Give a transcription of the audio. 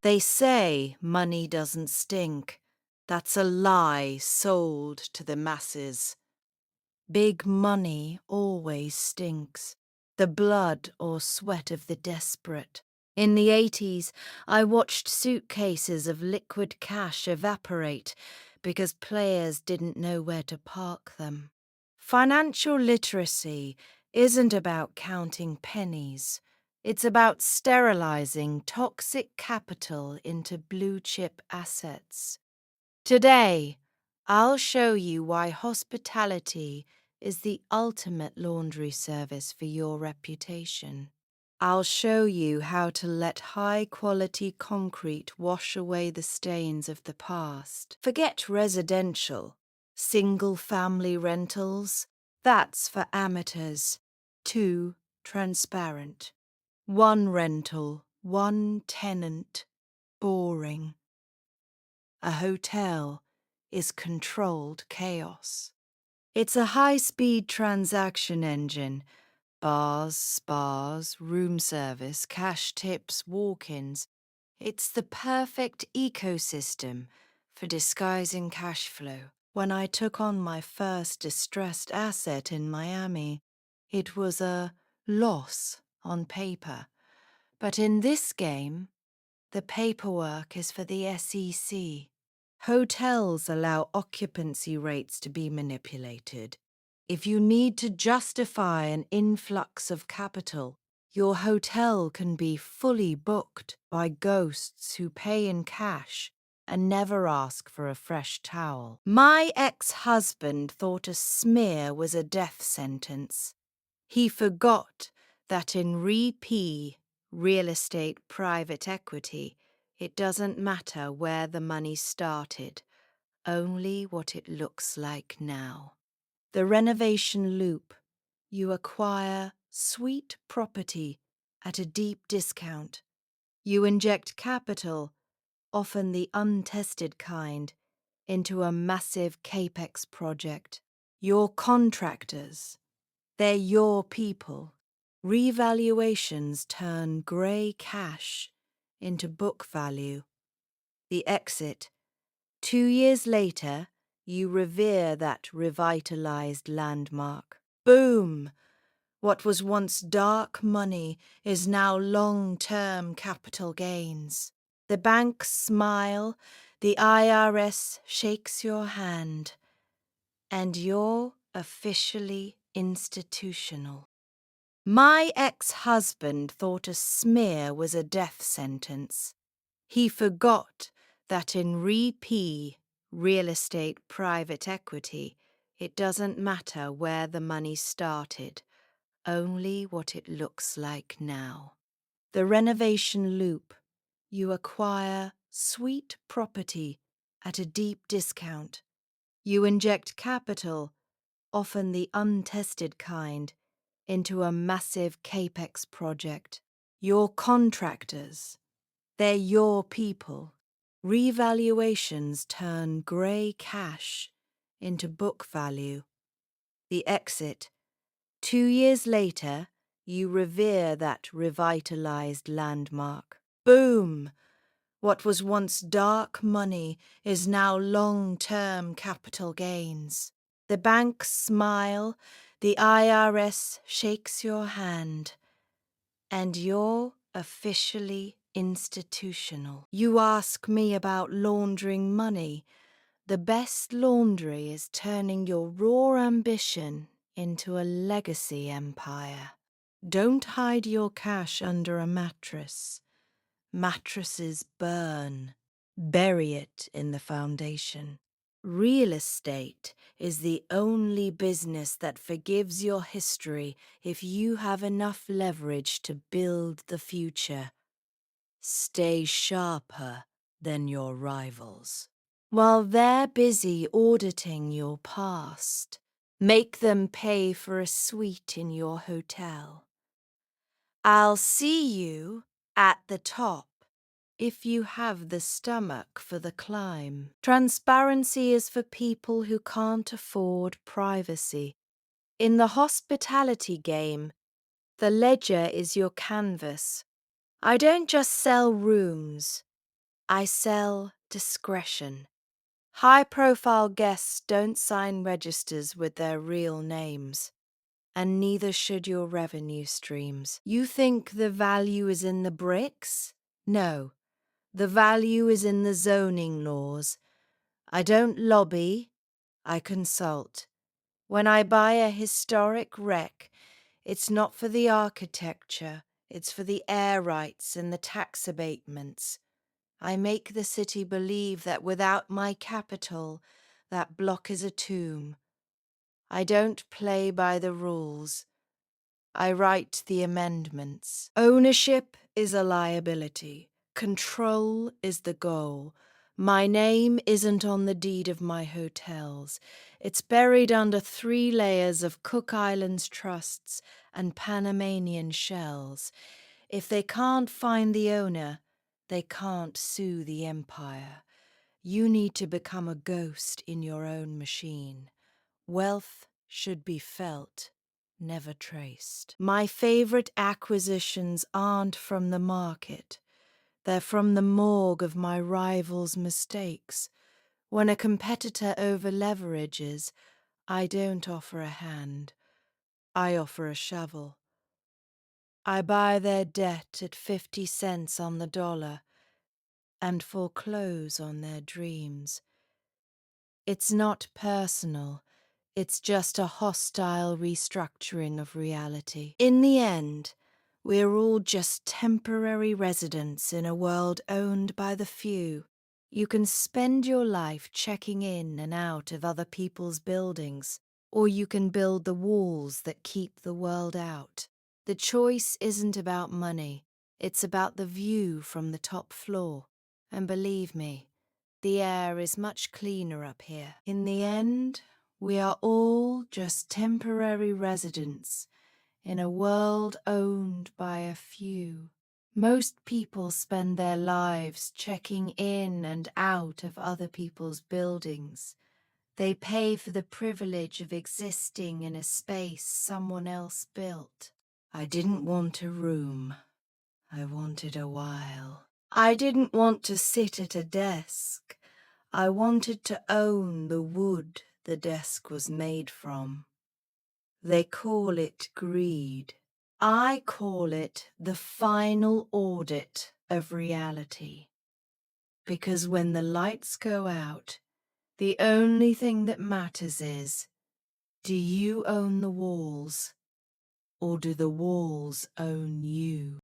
They say money doesn't stink. That's a lie sold to the masses. Big money always stinks. The blood or sweat of the desperate. In the 80s, I watched suitcases of liquid cash evaporate because players didn't know where to park them. Financial literacy isn't about counting pennies. It's about sterilizing toxic capital into blue-chip assets. Today, I'll show you why hospitality is the ultimate laundry service for your reputation. I'll show you how to let high-quality concrete wash away the stains of the past. Forget residential, single-family rentals. That's for amateurs. 2, transparent. 1 rental, 1 tenant. Boring. A hotel is controlled chaos. It's a high-speed transaction engine. Bars, spas, room service, cash tips, walk-ins. It's the perfect ecosystem for disguising cash flow. When I took on my first distressed asset in Miami, it was a loss on paper. But in this game, the paperwork is for the SEC. Hotels allow occupancy rates to be manipulated. If you need to justify an influx of capital, your hotel can be fully booked by ghosts who pay in cash and never ask for a fresh towel. My ex-husband thought a smear was a death sentence. He forgot that in REP, real estate private equity, it doesn't matter where the money started, only what it looks like now. The renovation loop. You acquire sweet property at a deep discount. You inject capital, often the untested kind, into a massive capex project. Your contractors, they're your people. Revaluations turn grey cash into book value. The exit. 2 years later, you revere that revitalized landmark. Boom! What was once dark money is now long-term capital gains. The banks smile, the IRS shakes your hand, and you're officially institutional. My ex-husband thought a smear was a death sentence. He forgot that in REP, real estate private equity, it doesn't matter where the money started, only what it looks like now. The renovation loop. You acquire sweet property at a deep discount. You inject capital, often the untested kind, into a massive capex project. Your contractors, they're your people. Revaluations turn grey cash into book value. The exit. 2 years later, you revere that revitalized landmark. Boom! What was once dark money is now long-term capital gains. The banks smile, the IRS shakes your hand, and you're officially institutional. You ask me about laundering money. The best laundry is turning your raw ambition into a legacy empire. Don't hide your cash under a mattress. Mattresses burn. Bury it in the foundation. Real estate is the only business that forgives your history if you have enough leverage to build the future. Stay sharper than your rivals. While they're busy auditing your past, make them pay for a suite in your hotel. I'll see you at the top if you have the stomach for the climb. Transparency is for people who can't afford privacy. In the hospitality game, the ledger is your canvas. I don't just sell rooms, I sell discretion. High-profile guests don't sign registers with their real names, and neither should your revenue streams. You think the value is in the bricks? No, the value is in the zoning laws. I don't lobby, I consult. When I buy a historic wreck, it's not for the architecture, it's for the air rights and the tax abatements. I make the city believe that without my capital, that block is a tomb. I don't play by the rules. I write the amendments. Ownership is a liability. Control is the goal. My name isn't on the deed of my hotels. It's buried under 3 layers of Cook Islands trusts and Panamanian shells. If they can't find the owner, they can't sue the empire. You need to become a ghost in your own machine. Wealth should be felt, never traced. My favorite acquisitions aren't from the market. They're from the morgue of my rival's mistakes. When a competitor over-leverages, I don't offer a hand. I offer a shovel. I buy their debt at 50 cents on the dollar and foreclose on their dreams. It's not personal. It's just a hostile restructuring of reality. In the end, we're all just temporary residents in a world owned by the few. You can spend your life checking in and out of other people's buildings, or you can build the walls that keep the world out. The choice isn't about money, it's about the view from the top floor. And believe me, the air is much cleaner up here. In the end, we are all just temporary residents in a world owned by a few. Most people spend their lives checking in and out of other people's buildings. They pay for the privilege of existing in a space someone else built. I didn't want a room. I wanted a while. I didn't want to sit at a desk. I wanted to own the wood the desk was made from. They call it greed. I call it the final audit of reality. Because when the lights go out, the only thing that matters is, do you own the walls, or do the walls own you?